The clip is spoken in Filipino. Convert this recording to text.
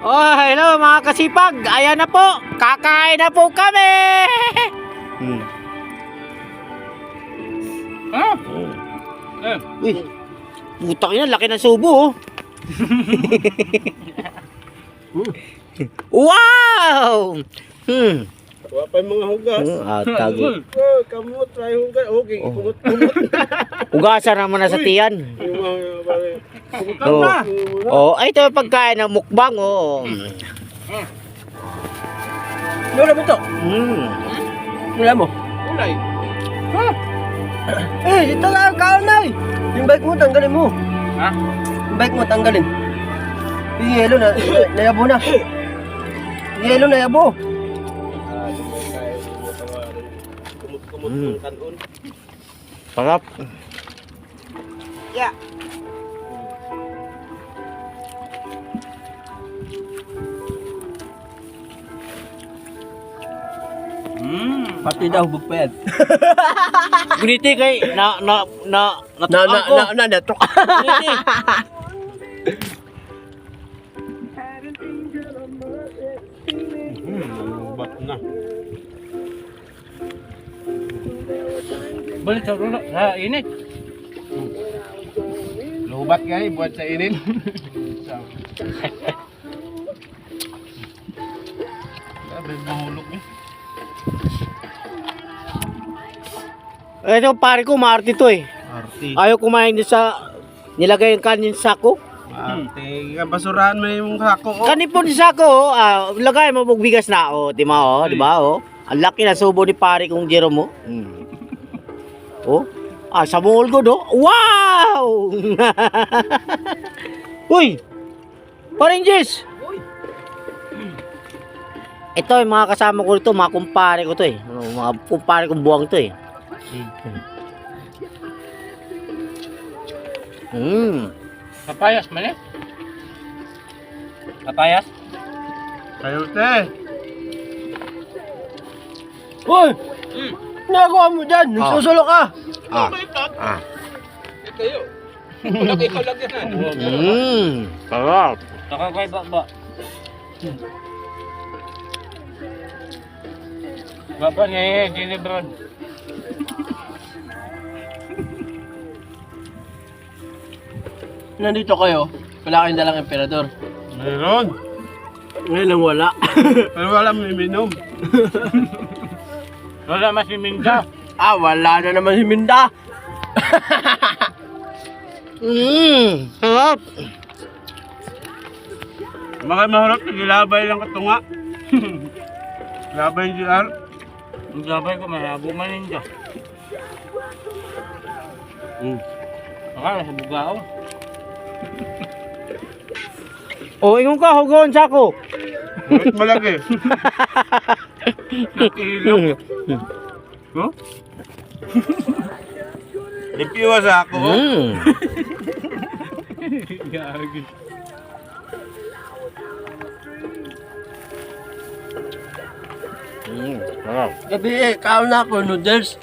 Oh, hello mga kasipag. Ayan na po. Kakain na po kami. Ah? Uy. Putang ina, laki ng subo. Wow! Wala pa yung mga hugas. Tago. Oh, kamot, try hugas. Okay, kumot-kumot. Ugasan naman na sa tiyan. Yung mga pare. Oh. Oh, ay ito yung pagkain ng mukbang, oh. Lola mo to? Wala mo? Ulay. Dito ka ang kaon na eh. Yung bike mo, tanggalin mo. Ha? Yung bike mo, tanggalin. Yung yelo na, nayabo na. Yung yelo nayabo. Kumot-kumot ng kanon. Sarap. Yeah. Pati daw hubog pa yan. Guniti kay natok ako. Natok. Guniti. Lubat na. Balik sa ulo. Sa init. Lubat nga eh, buat sa inin. Sabi mahulog eh. Ito pare ko, maarte to eh. Arti. Ayaw kumain din sa nilagay yung kanin sa sako. Arti. Basurahan mo yung sako. Oh. Kanin po sa sako, lagay mo bigas na, di ba, di ba, Ang laki na subo ni pare kong Jerome, sa mall ko, Wow! Uy! Paring Jess! Ito yung mga kasama ko dito, mga kumpare ko to eh. Mga kumpare kong buwang to eh. Kapayas man eh. Kapayas? Kayo te. Uy! Nagawa mo dyan. Nagsusulo ka. Kayo. Wala kayo kalagyan. Sarap. Saka kay baba. Baba niya eh, Ginebron. Nandito kayo. Wala kayong dalang emperador. Meron. Ngayon lang wala. Pero wala mo iminom. Wala mas miminda. Wala na naman si Minda. Sarap. Baka maharap, gilabay lang katunga. Labay yung GR. Ang gabay ko, malabo man ninja. Akala sa bugao. Ingon ka, hugon sako. Bakit malaki? Nakilok. Huh? Lipiwa sa ako. Gagi. Sarap. Gabi kaon na ako, noodles.